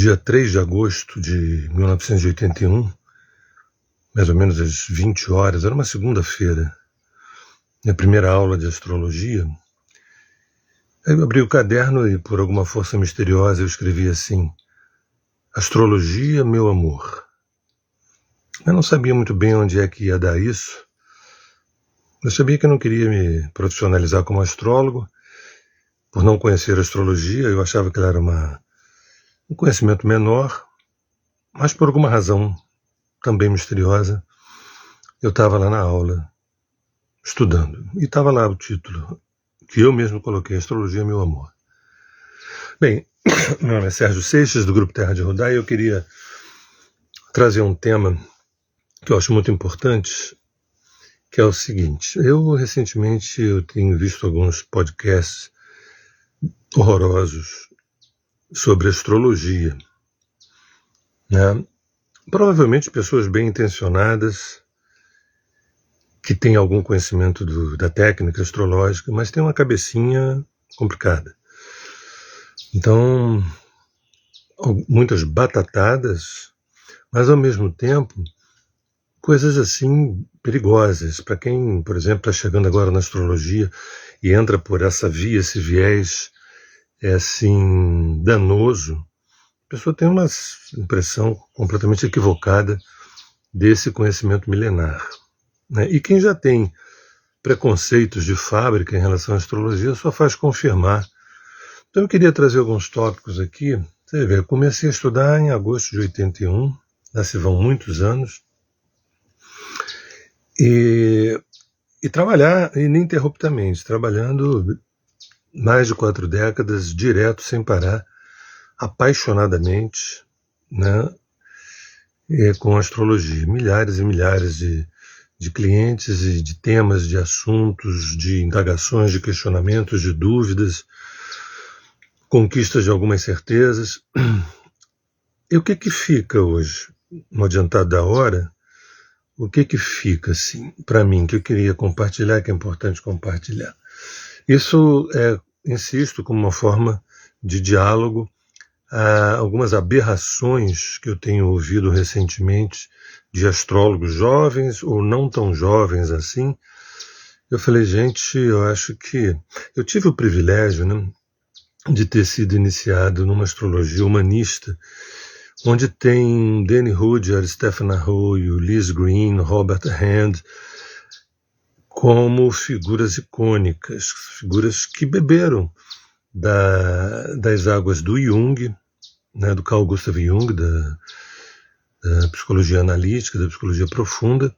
dia 3 de agosto de 1981, mais ou menos às 20 horas, era uma segunda-feira, minha primeira aula de astrologia. Aí eu abri o caderno e, por alguma força misteriosa, eu escrevi assim: astrologia, meu amor. Eu não sabia muito bem onde é que ia dar isso. Eu sabia que eu não queria me profissionalizar como astrólogo. Por não conhecer a astrologia, eu achava que ela era um conhecimento menor, mas por alguma razão também misteriosa, eu estava lá na aula, estudando. E estava lá o título, que eu mesmo coloquei: Astrologia, meu amor. Bem, meu nome é Sérgio Seixas, do Grupo Terra de Rodar, e eu queria trazer um tema que eu acho muito importante, que é o seguinte: recentemente eu tenho visto alguns podcasts horrorosos sobre astrologia, né? Provavelmente pessoas bem intencionadas, que têm algum conhecimento da técnica astrológica, mas tem uma cabecinha complicada. Então, muitas batatadas, mas ao mesmo tempo coisas assim perigosas. Para quem, por exemplo, está chegando agora na astrologia e entra por essa via, esse viés assim danoso, a pessoa tem uma impressão completamente equivocada desse conhecimento milenar, né? E quem já tem preconceitos de fábrica em relação à astrologia só faz confirmar. Então eu queria trazer alguns tópicos aqui. Você vê, eu comecei a estudar em agosto de 81, já se vão muitos anos, e trabalhar ininterruptamente, trabalhando mais de 4 décadas, direto, sem parar, apaixonadamente, né, com astrologia. Milhares e milhares de clientes e de temas, de assuntos, de indagações, de questionamentos, de dúvidas, conquistas de algumas certezas. E o que fica hoje, no adiantado da hora, o que fica assim para mim, que eu queria compartilhar, que é importante compartilhar? Isso insisto, como uma forma de diálogo a algumas aberrações que eu tenho ouvido recentemente de astrólogos jovens ou não tão jovens assim. Eu falei, gente, eu acho que eu tive o privilégio, né, de ter sido iniciado numa astrologia humanista, onde tem Danny Rudyard, Stephen Arroyo, Liz Green, Robert Hand, como figuras icônicas, figuras que beberam das águas do Jung, né, do Carl Gustav Jung, da psicologia analítica, da psicologia profunda,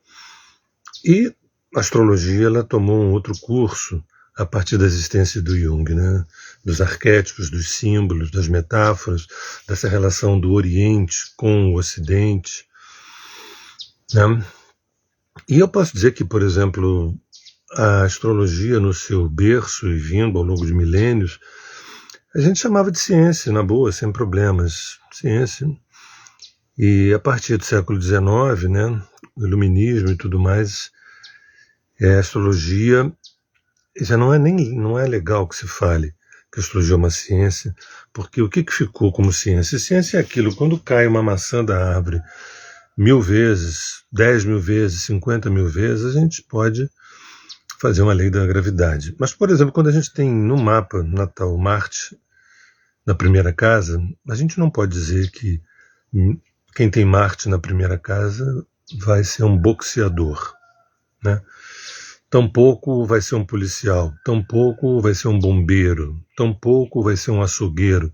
e a astrologia ela tomou um outro curso a partir da existência do Jung, né, dos arquétipos, dos símbolos, das metáforas, dessa relação do Oriente com o Ocidente, né? E eu posso dizer que, por exemplo, a astrologia no seu berço e vindo ao longo de milênios, a gente chamava de ciência, na boa, sem problemas, ciência. E a partir do século XIX, né, o iluminismo e tudo mais, a astrologia já não é legal que se fale que a astrologia é uma ciência, porque o que ficou como ciência? Ciência é aquilo, quando cai uma maçã da árvore 1000 vezes, 10.000 vezes, 50.000 vezes, a gente pode fazer uma lei da gravidade. Mas, por exemplo, quando a gente tem no mapa natal Marte na primeira casa, a gente não pode dizer que quem tem Marte na primeira casa vai ser um boxeador, né? Tampouco vai ser um policial, tampouco vai ser um bombeiro, tampouco vai ser um açougueiro.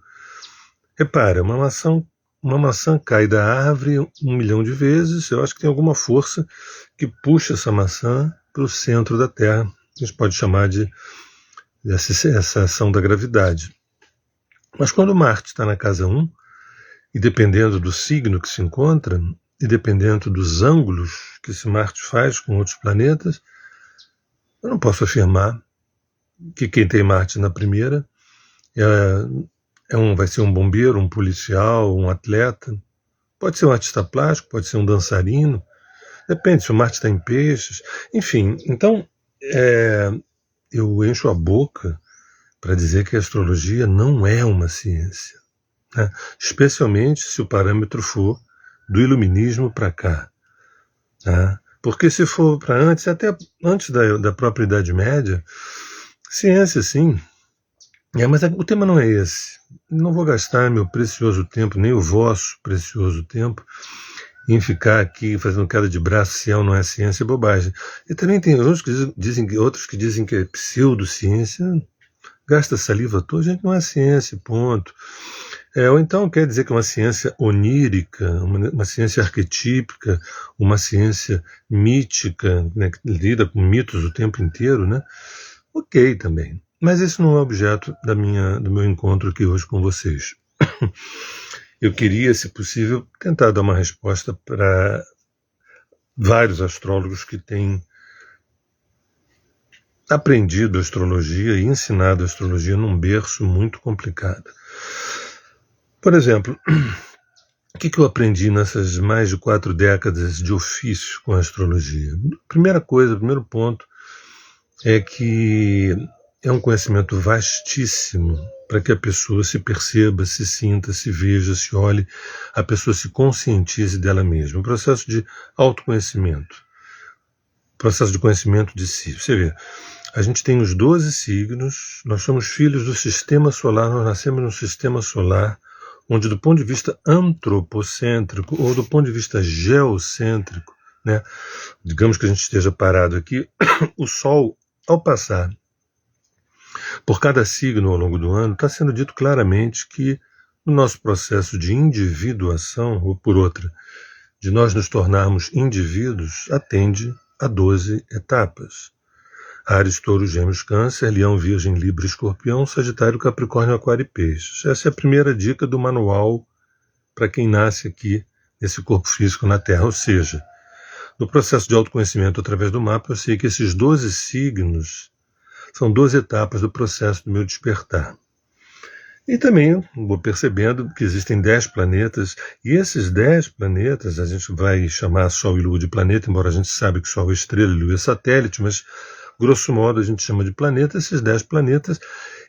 Repara, uma maçã cai da árvore 1 milhão de vezes, eu acho que tem alguma força que puxa essa maçã para o centro da Terra. A gente pode chamar de essa ação da gravidade. Mas quando Marte está na casa 1, e dependendo do signo que se encontra, e dependendo dos ângulos que esse Marte faz com outros planetas, eu não posso afirmar que quem tem Marte na primeira vai ser um bombeiro, um policial, um atleta. Pode ser um artista plástico, pode ser um dançarino, depende se o Marte está em peixes. Enfim, então eu encho a boca para dizer que a astrologia não é uma ciência. né? Especialmente se o parâmetro for do iluminismo para cá. Tá? Porque se for para antes, até antes da própria Idade Média, ciência sim, mas o tema não é esse. Não vou gastar meu precioso tempo, nem o vosso precioso tempo, em ficar aqui fazendo cara de braço, ciência não é ciência, é bobagem. E também tem outros que dizem que é pseudociência, gasta saliva toda, gente, não é ciência, ponto. Ou então quer dizer que é uma ciência onírica, uma ciência arquetípica, uma ciência mítica, né, que lida com mitos o tempo inteiro, né? Ok também. Mas esse não é o objeto do meu encontro aqui hoje com vocês. Eu queria, se possível, tentar dar uma resposta para vários astrólogos que têm aprendido astrologia e ensinado astrologia num berço muito complicado. Por exemplo, o que eu aprendi nessas mais de 4 décadas de ofício com a astrologia? Primeiro ponto é que é um conhecimento vastíssimo para que a pessoa se perceba, se sinta, se veja, se olhe, a pessoa se conscientize dela mesma. Um processo de autoconhecimento, processo de conhecimento de si. Você vê, a gente tem os 12 signos, nós somos filhos do sistema solar, nós nascemos num sistema solar onde, do ponto de vista antropocêntrico ou do ponto de vista geocêntrico, né, digamos que a gente esteja parado aqui, o Sol, ao passar por cada signo ao longo do ano, está sendo dito claramente que no nosso processo de individuação, ou por outra, de nós nos tornarmos indivíduos, atende a 12 etapas. Áries, Touro, Gêmeos, Câncer, Leão, Virgem, Libra, Escorpião, Sagitário, Capricórnio, Aquário e Peixes. Essa é a primeira dica do manual para quem nasce aqui nesse corpo físico na Terra. Ou seja, no processo de autoconhecimento através do mapa, eu sei que esses 12 signos são 12 etapas do processo do meu despertar. E também vou percebendo que existem 10 planetas, e esses 10 planetas, a gente vai chamar Sol e Lua de planeta, embora a gente saiba que Sol é estrela e Lua é satélite, mas grosso modo a gente chama de planeta. Esses 10 planetas,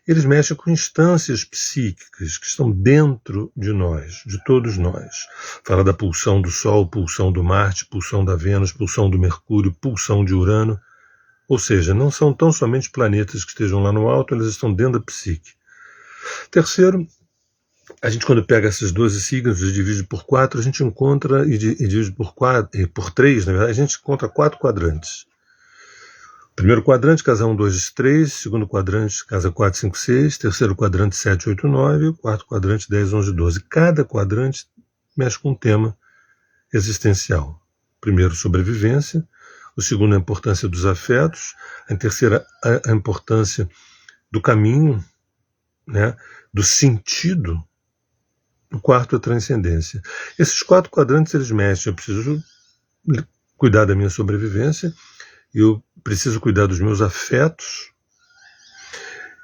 eles mexem com instâncias psíquicas que estão dentro de nós, de todos nós. Fala da pulsão do Sol, pulsão do Marte, pulsão da Vênus, pulsão do Mercúrio, pulsão de Urano. Ou seja, não são tão somente planetas que estejam lá no alto, eles estão dentro da psique. Terceiro, a gente quando pega esses 12 signos e divide por 4, a gente encontra, e divide por 3, na verdade, a gente encontra 4 quadrantes. Primeiro quadrante, casa 1, 2, 3. Segundo quadrante, casa 4, 5, 6. Terceiro quadrante, 7, 8, 9. E o quarto quadrante, 10, 11, 12. Cada quadrante mexe com um tema existencial. Primeiro, sobrevivência. O segundo, a importância dos afetos. A terceira, a importância do caminho, né, do sentido. O quarto, a transcendência. Esses 4 quadrantes, eles mexem. Eu preciso cuidar da minha sobrevivência. Eu preciso cuidar dos meus afetos.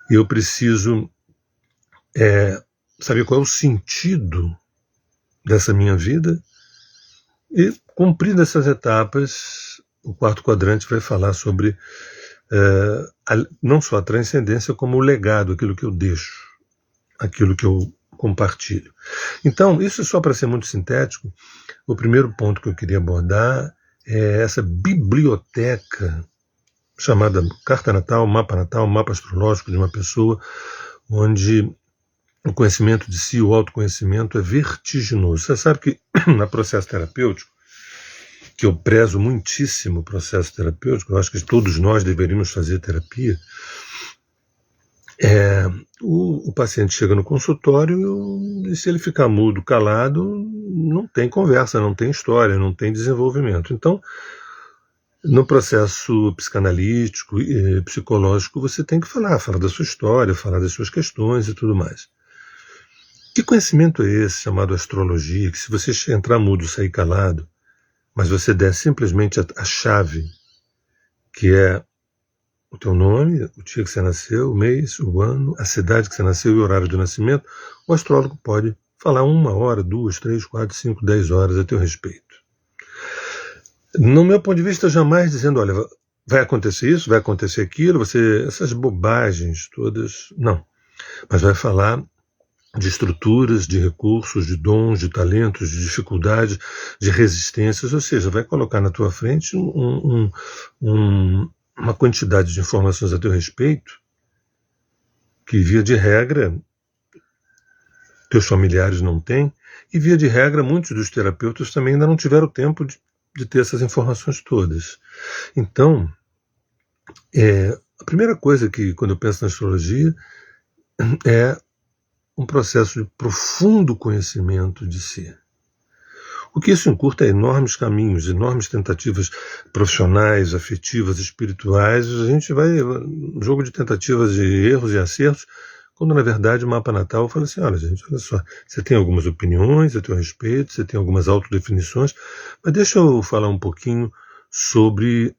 Eu preciso saber qual é o sentido dessa minha vida. E, cumprindo essas etapas, o quarto quadrante vai falar sobre não só a transcendência, como o legado, aquilo que eu deixo, aquilo que eu compartilho. Então, isso só para ser muito sintético, o primeiro ponto que eu queria abordar é essa biblioteca chamada carta natal, mapa astrológico de uma pessoa, onde o conhecimento de si, o autoconhecimento é vertiginoso. Você sabe que no processo terapêutico, que eu prezo muitíssimo o processo terapêutico, eu acho que todos nós deveríamos fazer terapia, o paciente chega no consultório e se ele ficar mudo, calado, não tem conversa, não tem história, não tem desenvolvimento. Então, no processo psicanalítico e psicológico, você tem que falar da sua história, falar das suas questões e tudo mais. Que conhecimento é esse chamado astrologia, que se você entrar mudo, sair calado, mas você der simplesmente a chave, que é o teu nome, o dia que você nasceu, o mês, o ano, a cidade que você nasceu e o horário do nascimento, o astrólogo pode falar 1 hora, 2, 3, 4, 5, 10 horas a teu respeito. No meu ponto de vista, jamais dizendo, olha, vai acontecer isso, vai acontecer aquilo, essas bobagens todas, não. Mas vai falar de estruturas, de recursos, de dons, de talentos, de dificuldades, de resistências, ou seja, vai colocar na tua frente uma quantidade de informações a teu respeito que, via de regra, teus familiares não têm, e, via de regra, muitos dos terapeutas também ainda não tiveram tempo de ter essas informações todas. Então, a primeira coisa que, quando eu penso na astrologia, é um processo de profundo conhecimento de si. O que isso encurta é enormes caminhos, enormes tentativas profissionais, afetivas, espirituais. A gente vai um jogo de tentativas de erros e acertos, quando na verdade o mapa natal fala assim, olha gente, olha só, você tem algumas opiniões a teu respeito, você tem algumas autodefinições, mas deixa eu falar um pouquinho sobre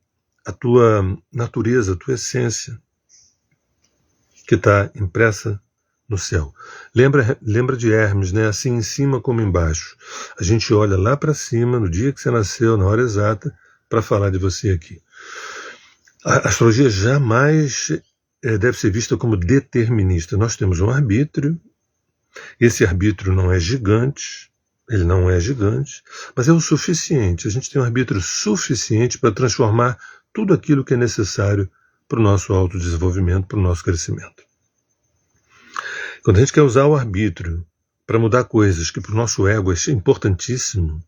a tua natureza, a tua essência, que está impressa no céu. Lembra de Hermes, né? Assim em cima como embaixo. A gente olha lá para cima, no dia que você nasceu, na hora exata, para falar de você aqui. A astrologia jamais deve ser vista como determinista. Nós temos um arbítrio, esse arbítrio não é gigante, ele não é gigante, mas é o suficiente. A gente tem um arbítrio suficiente para transformar tudo aquilo que é necessário para o nosso autodesenvolvimento, para o nosso crescimento. Quando a gente quer usar o arbítrio para mudar coisas que para o nosso ego é importantíssimo,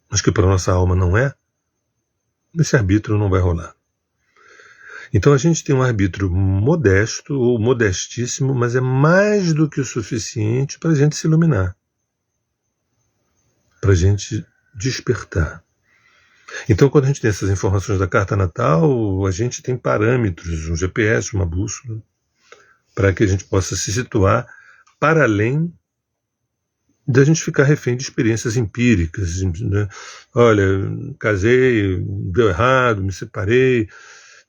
mas que para a nossa alma não é, esse arbítrio não vai rolar. Então a gente tem um arbítrio modesto ou modestíssimo, mas é mais do que o suficiente para a gente se iluminar, para a gente despertar. Então quando a gente tem essas informações da carta natal, a gente tem parâmetros, um GPS, uma bússola, para que a gente possa se situar para além da gente ficar refém de experiências empíricas. Né? Olha, casei, deu errado, me separei,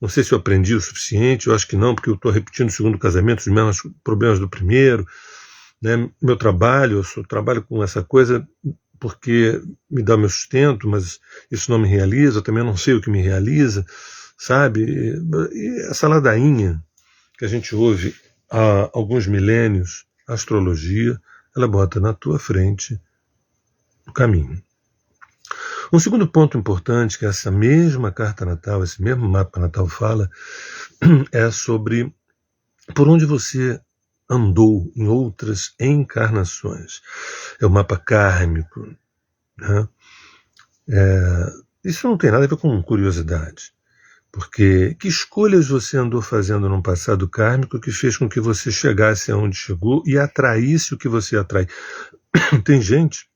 não sei se eu aprendi o suficiente, eu acho que não, porque eu estou repetindo o segundo casamento, os mesmos problemas do primeiro. Né? Meu trabalho, eu trabalho com essa coisa porque me dá o meu sustento, mas isso não me realiza, eu também não sei o que me realiza, sabe? E essa ladainha que a gente ouve há alguns milênios, a astrologia, ela bota na tua frente o caminho. Um segundo ponto importante que essa mesma carta natal, esse mesmo mapa natal fala, é sobre por onde você andou em outras encarnações. É o mapa kármico. Né? Isso não tem nada a ver com curiosidade. Porque que escolhas você andou fazendo num passado kármico que fez com que você chegasse aonde chegou e atraísse o que você atrai? Tem gente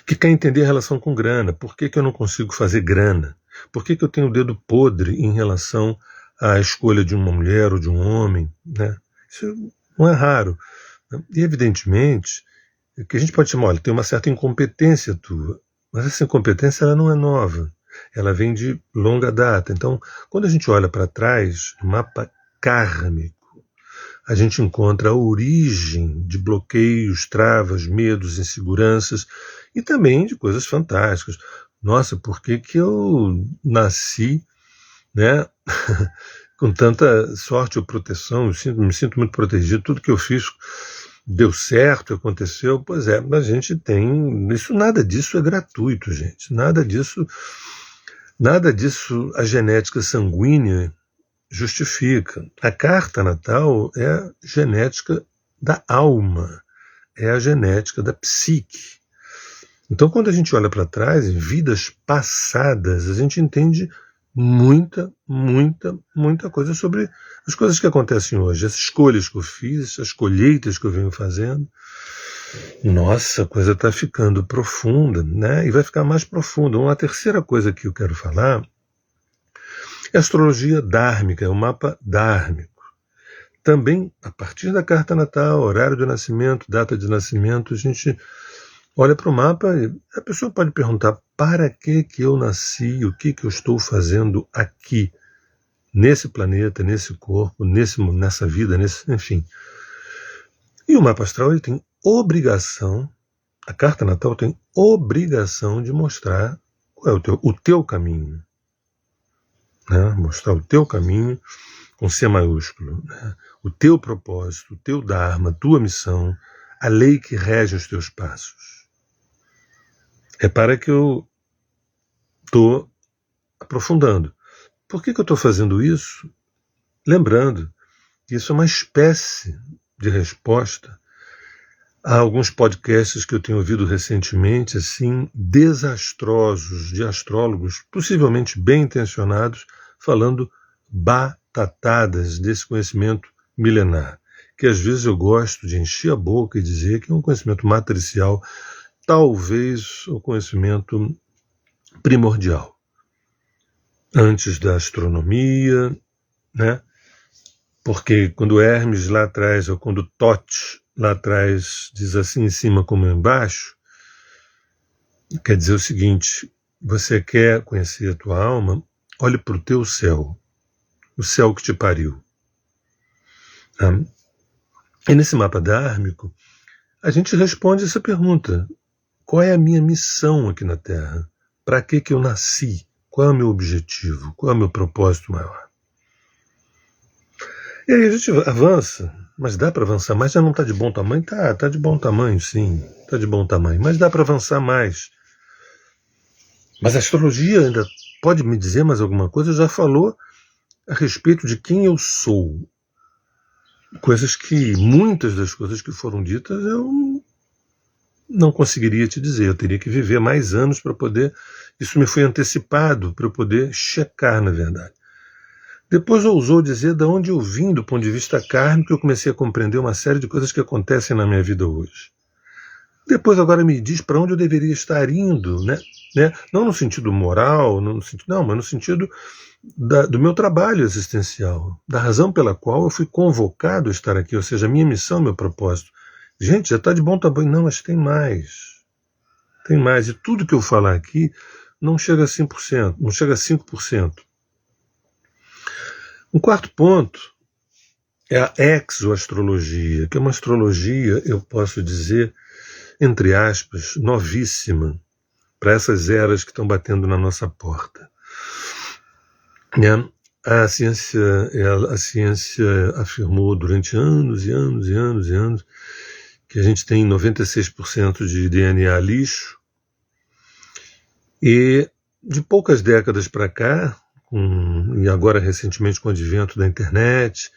que quer entender a relação com grana. Por que eu não consigo fazer grana? Por que eu tenho o dedo podre em relação à escolha de uma mulher ou de um homem? Né? Isso não é raro. Né? E evidentemente que a gente pode chamar, olha, tem uma certa incompetência tua, mas essa incompetência ela não é nova. Ela vem de longa data. Então, quando a gente olha para trás, no mapa kármico, a gente encontra a origem de bloqueios, travas, medos, inseguranças e também de coisas fantásticas. Nossa, por que eu nasci, né, com tanta sorte ou proteção? Me sinto muito protegido, tudo que eu fiz deu certo, aconteceu. Pois é, mas a gente tem... nada disso é gratuito, gente. Nada disso a genética sanguínea justifica. A carta natal é a genética da alma, é a genética da psique. Então, quando a gente olha para trás, em vidas passadas, a gente entende muita coisa sobre as coisas que acontecem hoje, as escolhas que eu fiz, as colheitas que eu venho fazendo. Nossa, a coisa está ficando profunda, né? E vai ficar mais profunda. Uma terceira coisa que eu quero falar é a astrologia dármica, é o mapa dármico. Também, a partir da carta natal, horário de nascimento, data de nascimento, a gente olha para o mapa e a pessoa pode perguntar: para que eu nasci? O que eu estou fazendo aqui? Nesse planeta, nesse corpo, nessa vida, enfim. E o mapa astral ele tem obrigação, a carta natal tem obrigação de mostrar qual é o teu caminho. Né? Mostrar o teu caminho com C maiúsculo. Né? o teu propósito, o teu dharma, a tua missão, a lei que rege os teus passos. Repara que eu estou aprofundando. Por que eu estou fazendo isso? Lembrando que isso é uma espécie de resposta a alguns podcasts que eu tenho ouvido recentemente, assim, desastrosos, de astrólogos, possivelmente bem intencionados, falando batatadas desse conhecimento milenar, que às vezes eu gosto de encher a boca e dizer que é um conhecimento matricial, talvez o conhecimento primordial. Antes da astronomia, né? Porque quando Hermes lá atrás, ou quando Thoth lá atrás diz assim em cima como embaixo, quer dizer o seguinte: você quer conhecer a tua alma? Olhe para o teu céu, o céu que te pariu. E nesse mapa dármico, a gente responde essa pergunta: qual é a minha missão aqui na Terra? Para que eu nasci? Qual é o meu objetivo? Qual é o meu propósito maior? E aí a gente avança, mas dá para avançar mais? Já não está de bom tamanho? Tá de bom tamanho, sim, está de bom tamanho, mas dá para avançar mais. Mas a astrologia ainda pode me dizer mais alguma coisa? Já falou a respeito de quem eu sou. Muitas das coisas que foram ditas eu não conseguiria te dizer, eu teria que viver mais anos para poder, isso me foi antecipado para eu poder checar na verdade. Depois ousou dizer de onde eu vim do ponto de vista kármico, eu comecei a compreender uma série de coisas que acontecem na minha vida hoje. Depois agora me diz para onde eu deveria estar indo, né? Não no sentido moral, mas no sentido do meu trabalho existencial, da razão pela qual eu fui convocado a estar aqui, ou seja, a minha missão, meu propósito. Gente, já está de bom tamanho. Não, mas tem mais. Tem mais. E tudo que eu falar aqui não chega a 5%, não chega a 5%. Um quarto ponto é a exoastrologia, que é uma astrologia, eu posso dizer, entre aspas, novíssima, para essas eras que estão batendo na nossa porta. A ciência afirmou durante anos e anos e anos e anos que a gente tem 96% de DNA lixo, e de poucas décadas para cá, e agora recentemente com o advento da internet,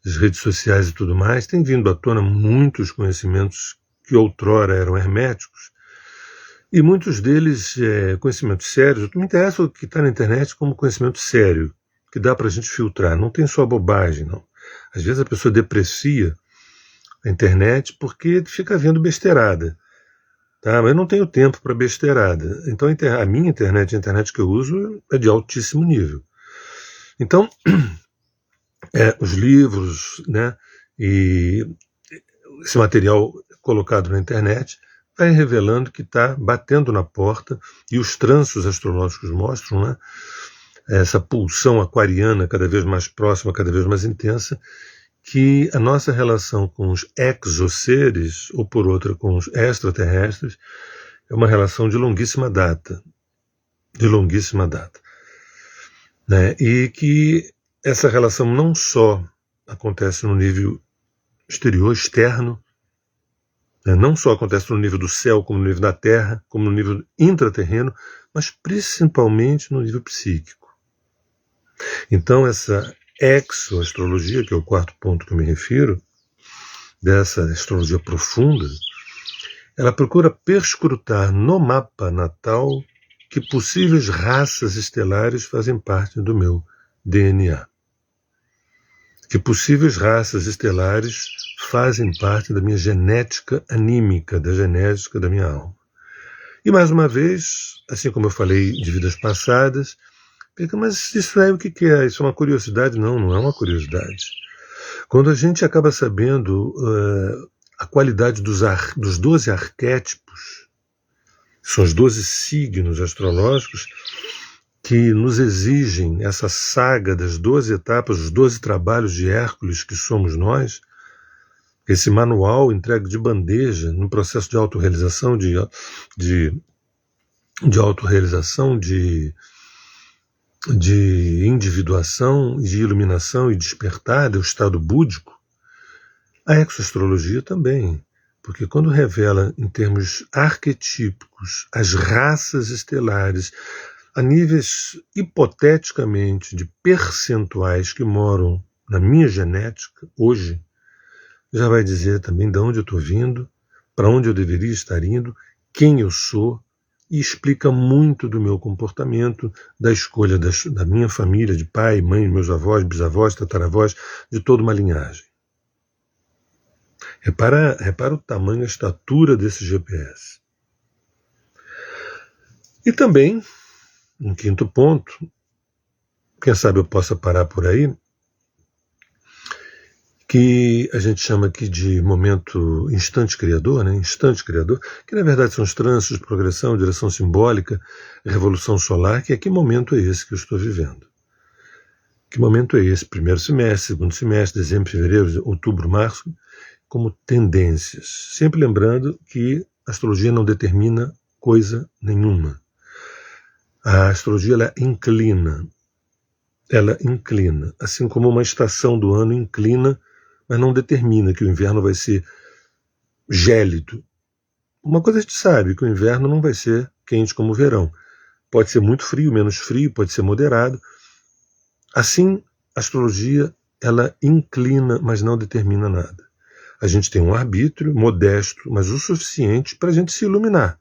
das redes sociais e tudo mais, tem vindo à tona muitos conhecimentos que outrora eram herméticos, e muitos deles conhecimentos sérios. Me interessa o que está na internet como conhecimento sério, que dá para a gente filtrar, não tem só bobagem, não. Às vezes a pessoa deprecia a internet porque fica vendo besteirada. Tá? Mas eu não tenho tempo para besteirada. Então a minha internet, a internet que eu uso, é de altíssimo nível. Então, os livros, né, e esse material colocado na internet vai revelando que está batendo na porta, e os trânsitos astrológicos mostram, né, essa pulsão aquariana cada vez mais próxima, cada vez mais intensa, que a nossa relação com os exoseres, ou por outra com os extraterrestres, é uma relação de longuíssima data. Né? E que essa relação não só acontece no nível exterior, externo, né? Não só acontece no nível do céu, como no nível da terra, como no nível intraterreno, mas principalmente no nível psíquico. Então essa exoastrologia, que é o quarto ponto que eu me refiro, dessa astrologia profunda, ela procura perscrutar no mapa natal que possíveis raças estelares fazem parte do meu DNA. Que possíveis raças estelares fazem parte da minha genética anímica, da genética da minha alma. E mais uma vez, assim como eu falei de vidas passadas, mas isso é o que é? Isso é uma curiosidade? Não é uma curiosidade. Quando a gente acaba sabendo a qualidade dos 12 arquétipos, são os 12 signos astrológicos que nos exigem essa saga das 12 etapas, os 12 trabalhos de Hércules que somos nós, esse manual entregue de bandeja no processo de autorrealização, de autorrealização, de de individuação, de iluminação e despertar, é o estado búdico, a exoastrologia também, porque quando revela em termos arquetípicos as raças estelares, a níveis hipoteticamente de percentuais que moram na minha genética hoje, já vai dizer também de onde eu estou vindo, para onde eu deveria estar indo, quem eu sou, e explica muito do meu comportamento, da escolha da minha família, de pai, mãe, meus avós, bisavós, tataravós, de toda uma linhagem. Repara o tamanho, a estatura desse GPS. E também, um quinto ponto, quem sabe eu possa parar por aí, que a gente chama aqui de momento instante criador, né? Instante criador, que na verdade são os trânsitos, progressão, direção simbólica, revolução solar, que momento é esse que eu estou vivendo? Que momento é esse? Primeiro semestre, segundo semestre, dezembro, fevereiro, outubro, março, como tendências. Sempre lembrando que a astrologia não determina coisa nenhuma. A astrologia ela inclina, assim como uma estação do ano inclina, mas não determina que o inverno vai ser gélido. Uma coisa a gente sabe, que o inverno não vai ser quente como o verão. Pode ser muito frio, menos frio, pode ser moderado. Assim, a astrologia ela inclina, mas não determina nada. A gente tem um arbítrio modesto, mas o suficiente para a gente se iluminar.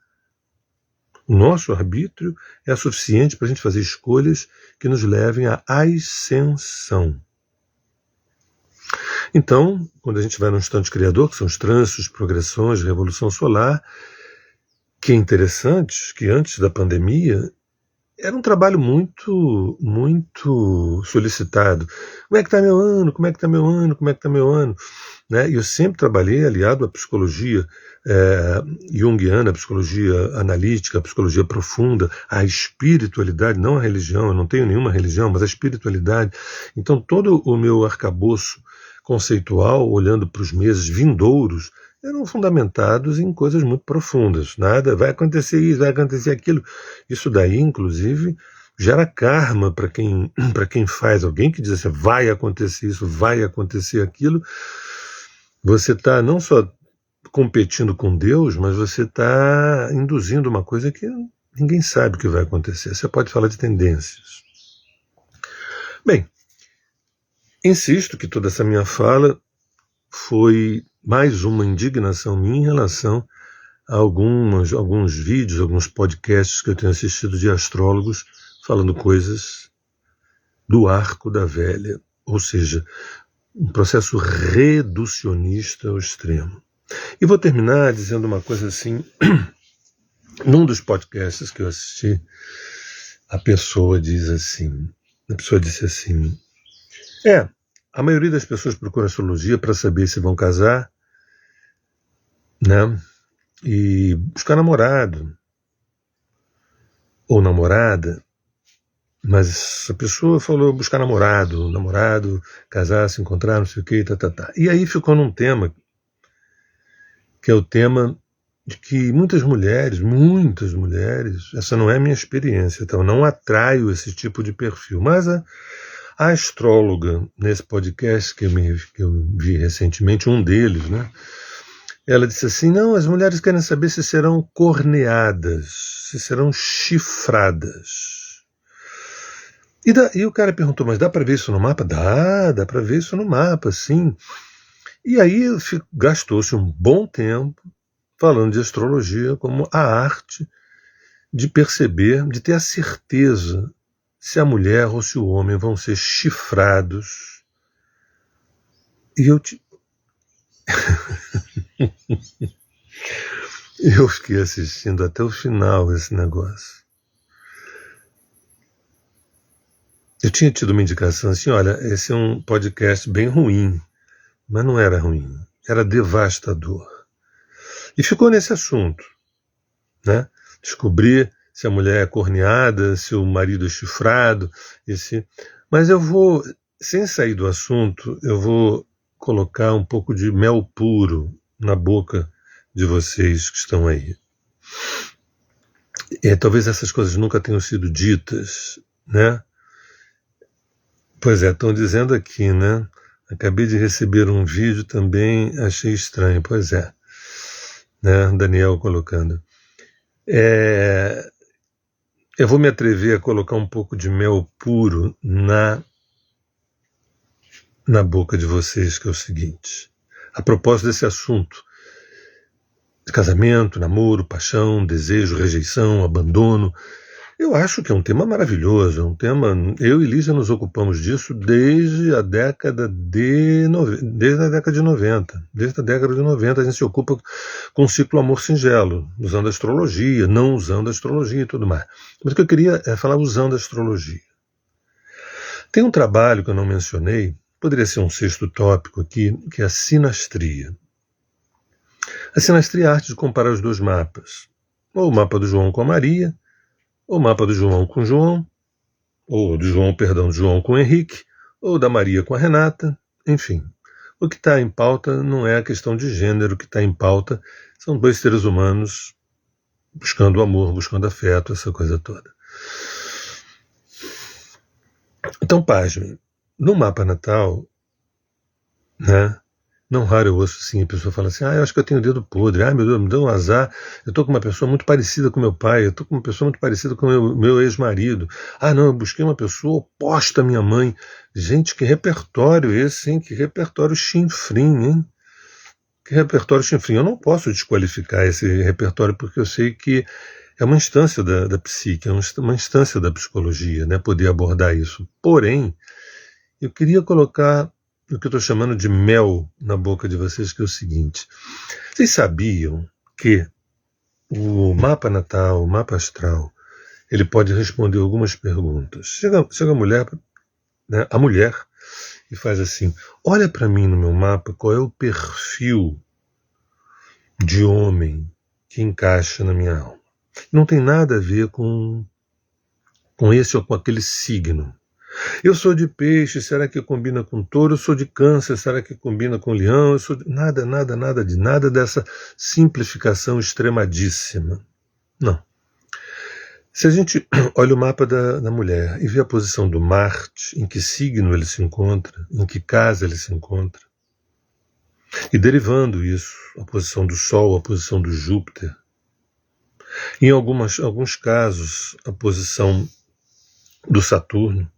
O nosso arbítrio é suficiente para a gente fazer escolhas que nos levem à ascensão. Então, quando a gente vai no instante criador, que são os trânsitos, progressões, revolução solar, que é interessante que antes da pandemia era um trabalho muito solicitado. Como é que está meu ano? Como é que está meu ano? Como é que está meu ano? Né? E eu sempre trabalhei aliado à psicologia junguiana, a psicologia analítica, a psicologia profunda, a espiritualidade, não a religião, eu não tenho nenhuma religião, mas a espiritualidade. Então todo o meu arcabouço conceitual, olhando para os meses vindouros, eram fundamentados em coisas muito profundas. Nada, vai acontecer isso, vai acontecer aquilo. Isso daí, inclusive, gera karma para quem faz. Alguém que diz assim, vai acontecer isso, vai acontecer aquilo. Você está não só competindo com Deus, mas você está induzindo uma coisa que ninguém sabe o que vai acontecer. Você pode falar de tendências. Bem, insisto que toda essa minha fala foi mais uma indignação minha em relação a alguns vídeos, alguns podcasts que eu tenho assistido de astrólogos falando coisas do arco da velha, ou seja, um processo reducionista ao extremo. E vou terminar dizendo uma coisa assim, num dos podcasts que eu assisti, a pessoa disse assim, a maioria das pessoas procura astrologia para saber se vão casar, né? E buscar namorado ou namorada, mas a pessoa falou buscar namorado, casar, se encontrar, não sei o que, tá. E aí ficou num tema, que é o tema de que muitas mulheres, essa não é a minha experiência, então não atraio esse tipo de perfil, mas a astróloga, nesse podcast que eu vi recentemente, um deles, né? Ela disse assim, não, as mulheres querem saber se serão corneadas, se serão chifradas. E o cara perguntou, mas dá para ver isso no mapa? Dá para ver isso no mapa, sim. E aí gastou-se um bom tempo falando de astrologia como a arte de perceber, de ter a certeza se a mulher ou se o homem vão ser chifrados. E eu fiquei assistindo até o final esse negócio. Eu tinha tido uma indicação assim, olha, esse é um podcast bem ruim, mas não era ruim, era devastador. E ficou nesse assunto, né? Descobrir se a mulher é corneada, se o marido é chifrado, mas eu vou, sem sair do assunto, eu vou colocar um pouco de mel puro na boca de vocês que estão aí. Talvez essas coisas nunca tenham sido ditas, né? Pois é, estão dizendo aqui, né? Acabei de receber um vídeo também, achei estranho. Pois é, né? Daniel colocando. Eu vou me atrever a colocar um pouco de mel puro na boca de vocês, que é o seguinte. A propósito desse assunto de casamento, namoro, paixão, desejo, rejeição, abandono, eu acho que é um tema maravilhoso, é um tema. Eu e Lígia nos ocupamos disso desde a década de 90. Desde a década de 90 a gente se ocupa com o ciclo Amor Singelo, usando a astrologia, não usando a astrologia e tudo mais. Mas o que eu queria é falar usando a astrologia. Tem um trabalho que eu não mencionei, poderia ser um sexto tópico aqui, que é a sinastria. A sinastria é a arte de comparar os dois mapas, ou o mapa do João com a Maria, ou o mapa do João com o João, ou do João, perdão, do João com o Henrique, ou da Maria com a Renata, enfim. O que está em pauta não é a questão de gênero, o que está em pauta são dois seres humanos buscando amor, buscando afeto, essa coisa toda. Então, pasmem, no mapa natal, né, não raro eu ouço assim, a pessoa fala assim, eu acho que eu tenho o dedo podre, meu Deus, me deu um azar, eu estou com uma pessoa muito parecida com meu pai, eu estou com uma pessoa muito parecida com meu ex-marido, não, eu busquei uma pessoa oposta à minha mãe. Gente, que repertório esse, hein? Que repertório chinfrim, hein? Que repertório chinfrim. Eu não posso desqualificar esse repertório porque eu sei que é uma instância da psique, é uma instância da psicologia, né, poder abordar isso. Porém, eu queria colocar o que eu estou chamando de mel na boca de vocês, que é o seguinte. Vocês sabiam que o mapa natal, o mapa astral, ele pode responder algumas perguntas. Chega a mulher, né, e faz assim, olha para mim no meu mapa qual é o perfil de homem que encaixa na minha alma. Não tem nada a ver com esse ou com aquele signo. Eu sou de peixe, será que combina com touro? Eu sou de câncer, será que combina com leão? Eu sou de... Nada dessa simplificação extremadíssima. Não. Se a gente olha o mapa da mulher e vê a posição do Marte, em que signo ele se encontra, em que casa ele se encontra, e derivando isso, a posição do Sol, a posição do Júpiter, em alguns casos, a posição do Saturno.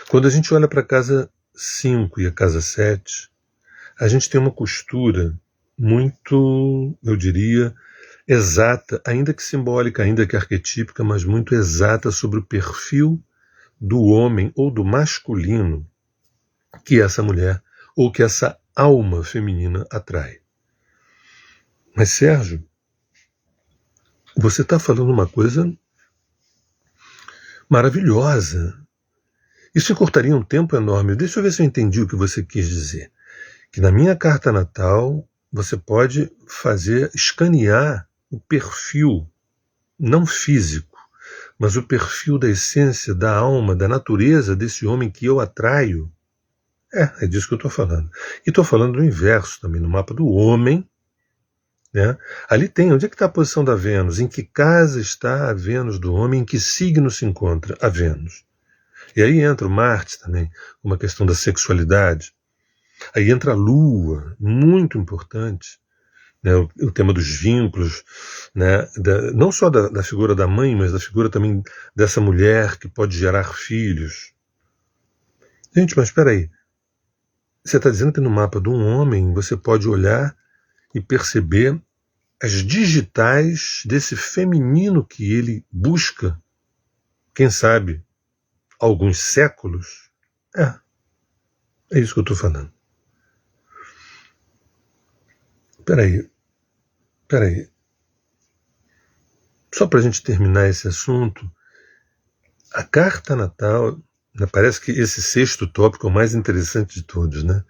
Quando a gente olha para a casa 5 e a casa 7, a gente tem uma costura muito, eu diria, exata, ainda que simbólica, ainda que arquetípica, mas muito exata sobre o perfil do homem ou do masculino que essa mulher ou que essa alma feminina atrai. Mas, Sérgio, você está falando uma coisa maravilhosa. Isso cortaria um tempo enorme. Deixa eu ver se eu entendi o que você quis dizer. Que na minha carta natal você pode escanear o perfil, não físico, mas o perfil da essência, da alma, da natureza desse homem que eu atraio. É disso que eu estou falando. E estou falando do inverso também, no mapa do homem. Né? Ali tem, onde é que está a posição da Vênus? Em que casa está a Vênus do homem? Em que signo se encontra a Vênus? E aí entra o Marte também, uma questão da sexualidade. Aí entra a Lua, muito importante, né, o tema dos vínculos, né, não só da figura da mãe, mas da figura também dessa mulher que pode gerar filhos. Gente, mas espera aí. Você está dizendo que no mapa de um homem você pode olhar e perceber as digitais desse feminino que ele busca, quem sabe, alguns séculos? É isso que eu estou falando. Peraí. Só para a gente terminar esse assunto, a carta natal, parece que esse sexto tópico é o mais interessante de todos, né?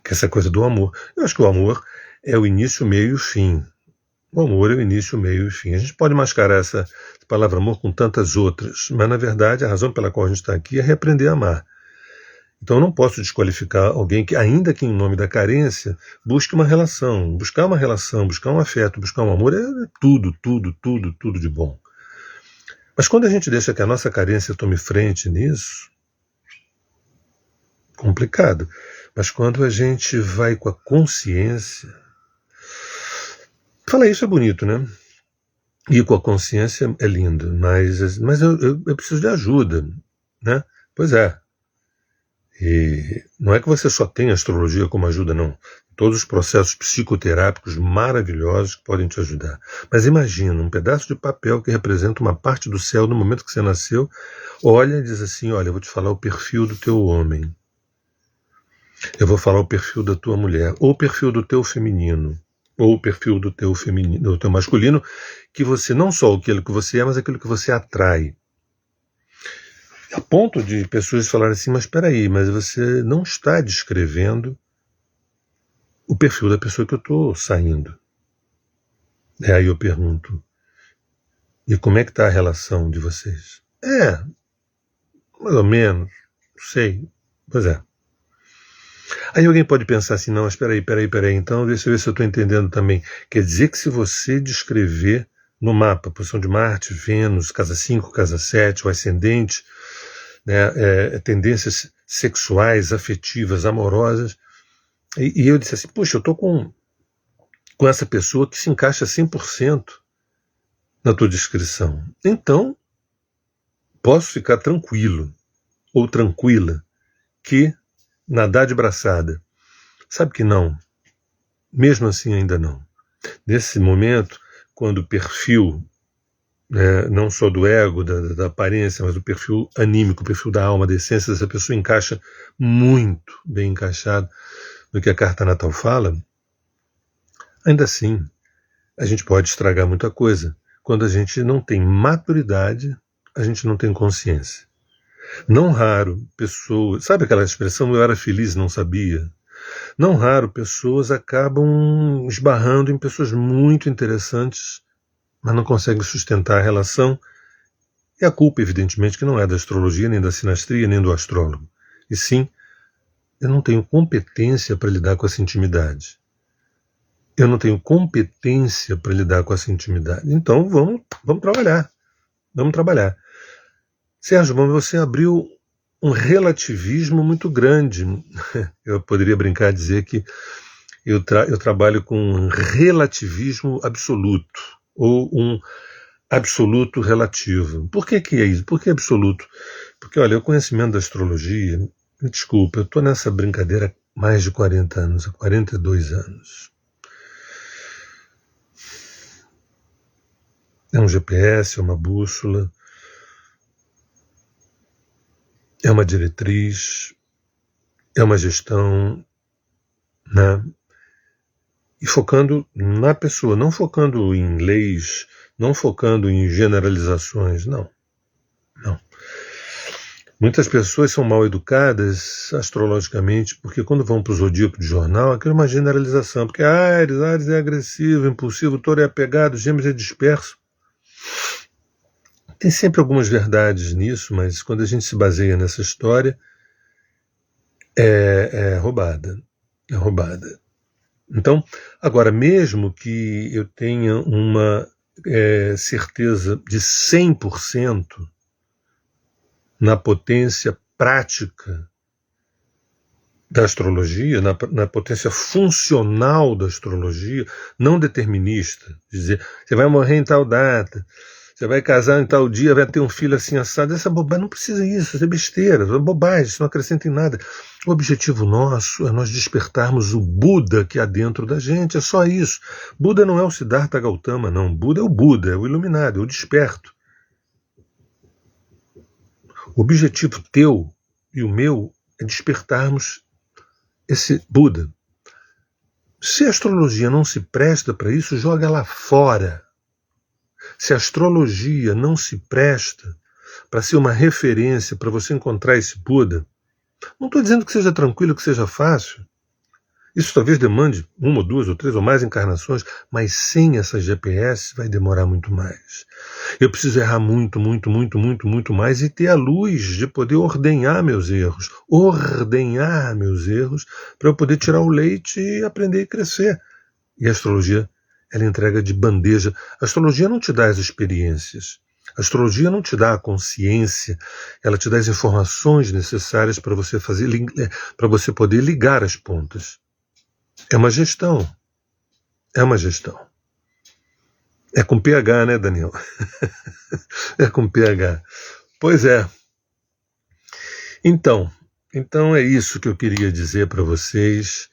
Que é essa coisa do amor. Eu acho que o amor é o início, meio e fim. O amor é o início, meio e fim. A gente pode mascarar essa palavra amor com tantas outras, mas na verdade a razão pela qual a gente está aqui é reaprender a amar. Então eu não posso desqualificar alguém que, ainda que em nome da carência, busque uma relação. Buscar uma relação, buscar um afeto, buscar um amor é tudo de bom. Mas quando a gente deixa que a nossa carência tome frente nisso, complicado. Mas quando a gente vai com a consciência... Falar isso é bonito, né? Ir com a consciência é lindo, mas eu preciso de ajuda, né? Pois é. E não é que você só tem a astrologia como ajuda, não. Todos os processos psicoterápicos maravilhosos que podem te ajudar. Mas imagina, um pedaço de papel que representa uma parte do céu no momento que você nasceu, olha e diz assim, olha, eu vou te falar o perfil do teu homem. Eu vou falar o perfil da tua mulher, ou o perfil do teu feminino, ou o perfil do teu feminino, do teu masculino, que você não só aquilo que você é, mas aquilo que você atrai. A ponto de pessoas falarem assim, mas espera aí, mas você não está descrevendo o perfil da pessoa que eu estou saindo. Aí eu pergunto, e como é que está a relação de vocês? Mais ou menos, não sei, pois é. Aí alguém pode pensar assim, não, mas peraí, então deixa eu ver se eu estou entendendo também. Quer dizer que se você descrever no mapa, posição de Marte, Vênus, casa 5, casa 7, o ascendente, né, tendências sexuais, afetivas, amorosas, e eu disse assim, puxa, eu estou com essa pessoa que se encaixa 100% na tua descrição. Então, posso ficar tranquilo, ou tranquila, que nadar de braçada. Sabe que não. Mesmo assim ainda não. Nesse momento, quando o perfil, não só do ego, da aparência, mas do perfil anímico, o perfil da alma, da essência dessa pessoa encaixa muito bem encaixado no que a carta natal fala, ainda assim, a gente pode estragar muita coisa. Quando a gente não tem maturidade, a gente não tem consciência. Não raro, pessoas... Sabe aquela expressão, eu era feliz e não sabia? Não raro, pessoas acabam esbarrando em pessoas muito interessantes, mas não conseguem sustentar a relação. E a culpa, evidentemente, que não é da astrologia, nem da sinastria, nem do astrólogo. E sim, eu não tenho competência para lidar com essa intimidade. Eu não tenho competência para lidar com essa intimidade. Então, vamos trabalhar. Vamos trabalhar. Sérgio, você abriu um relativismo muito grande. Eu poderia brincar e dizer que eu trabalho com um relativismo absoluto, ou um absoluto relativo. Por que é isso? Por que absoluto? Porque, olha, o conhecimento da astrologia, me desculpa, eu estou nessa brincadeira há mais de 40 anos, há 42 anos. É um GPS, é uma bússola, é uma diretriz, é uma gestão, né? E focando na pessoa, não focando em leis, não focando em generalizações, não. Muitas pessoas são mal educadas astrologicamente, porque quando vão para o zodíaco de jornal, aquilo é uma generalização, porque Áries é agressivo, impulsivo, Touro é apegado, Gêmeos é disperso. Tem sempre algumas verdades nisso, mas quando a gente se baseia nessa história, é roubada. É roubada. Então, agora, mesmo que eu tenha uma certeza de 100% na potência prática da astrologia, na potência funcional da astrologia, não determinista, dizer, você vai morrer em tal data, você vai casar em tal dia, vai ter um filho assim assado. Essa bobagem, não precisa isso, isso é besteira, isso é bobagem, isso não acrescenta em nada. O objetivo nosso é nós despertarmos o Buda que há dentro da gente, é só isso. Buda não é o Siddhartha Gautama, não. Buda, é o iluminado, é o desperto. O objetivo teu e o meu é despertarmos esse Buda. Se a astrologia não se presta para isso, joga ela fora. Se a astrologia não se presta para ser uma referência para você encontrar esse Buda, não estou dizendo que seja tranquilo, que seja fácil. Isso talvez demande 1 ou 2 ou 3 ou mais encarnações, mas sem essa GPS vai demorar muito mais. Eu preciso errar muito mais e ter a luz de poder ordenhar meus erros. Ordenhar meus erros para eu poder tirar o leite e aprender e crescer. E a astrologia, ela entrega de bandeja. A astrologia não te dá as experiências. A astrologia não te dá a consciência, ela te dá as informações necessárias para você para você poder ligar as pontas. É uma gestão. É uma gestão. É com PH, né, Daniel? É com PH. Pois é. Então é isso que eu queria dizer para vocês,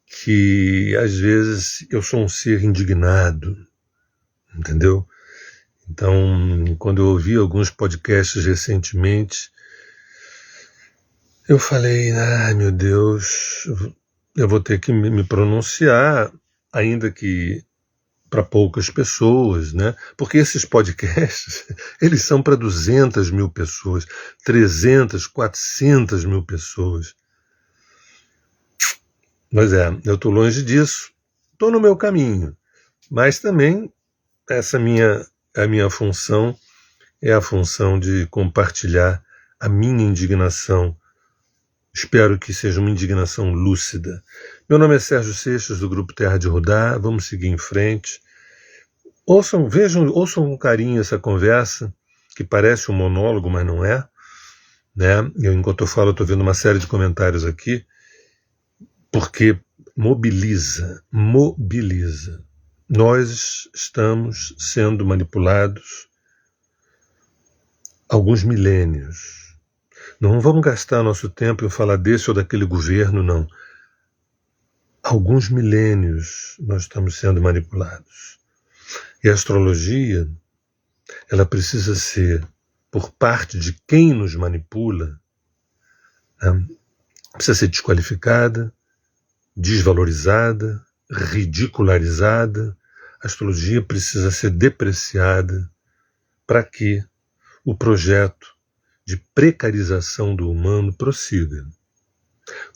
que às vezes eu sou um ser indignado, entendeu? Então, quando eu ouvi alguns podcasts recentemente, eu falei, ai meu Deus, eu vou ter que me pronunciar, ainda que para poucas pessoas, né? Porque esses podcasts, eles são para 200 mil pessoas, 300, 400 mil pessoas. Mas eu estou longe disso, estou no meu caminho, mas também a minha função é a função de compartilhar a minha indignação. Espero que seja uma indignação lúcida. Meu nome é Sérgio Seixas, do Grupo Terra de Rudá. Vamos seguir em frente. Ouçam com carinho essa conversa, que parece um monólogo, mas não é. Né? Enquanto eu falo, estou vendo uma série de comentários aqui, porque mobiliza. Nós estamos sendo manipulados há alguns milênios. Não vamos gastar nosso tempo em falar desse ou daquele governo, não. Há alguns milênios nós estamos sendo manipulados. E a astrologia, ela precisa ser, por parte de quem nos manipula, né, precisa ser desqualificada, desvalorizada, ridicularizada. A astrologia precisa ser depreciada para que o projeto de precarização do humano prossiga.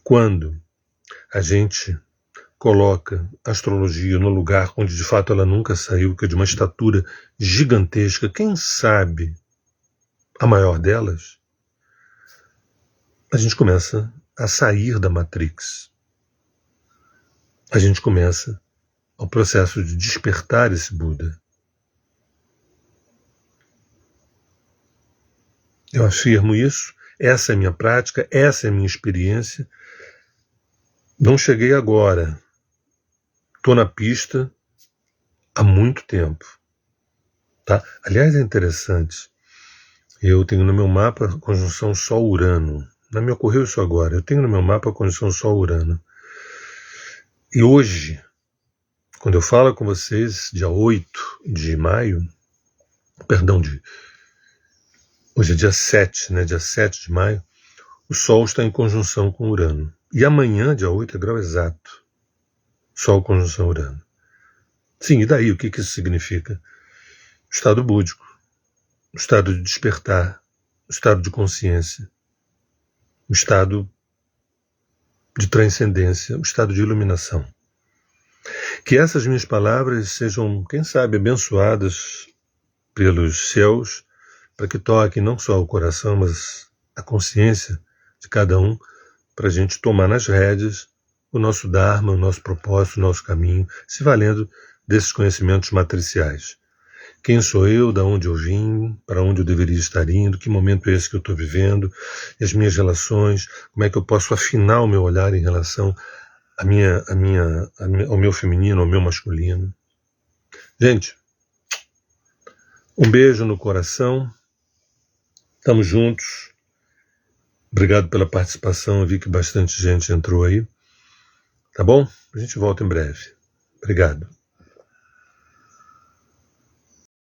Quando a gente coloca a astrologia no lugar onde de fato ela nunca saiu, que é de uma estatura gigantesca, quem sabe a maior delas, a gente começa a sair da Matrix. A gente começa o processo de despertar esse Buda. Eu afirmo isso, essa é a minha prática, essa é a minha experiência. Não cheguei agora. Estou na pista há muito tempo. Tá? Aliás, é interessante. Eu tenho no meu mapa a conjunção Sol-Urano. Não me ocorreu isso agora. Eu tenho no meu mapa a conjunção Sol-Urano. E hoje, quando eu falo com vocês, dia 8 de maio, hoje é dia 7, né? Dia 7 de maio, o Sol está em conjunção com Urano. E amanhã, dia 8, é grau exato. Sol conjunção Urano. Sim, e daí o que isso significa? O estado búdico, o estado de despertar, o estado de consciência, o estado de transcendência, o estado de iluminação. Que essas minhas palavras sejam, quem sabe, abençoadas pelos céus, para que toquem não só o coração, mas a consciência de cada um, para a gente tomar nas rédeas o nosso Dharma, o nosso propósito, o nosso caminho, se valendo desses conhecimentos matriciais. Quem sou eu, da onde eu vim, para onde eu deveria estar indo, que momento é esse que eu estou vivendo, e as minhas relações, como é que eu posso afinar o meu olhar em relação ao meu feminino, ao meu masculino. Gente, um beijo no coração, estamos juntos, obrigado pela participação, eu vi que bastante gente entrou aí, tá bom? A gente volta em breve. Obrigado.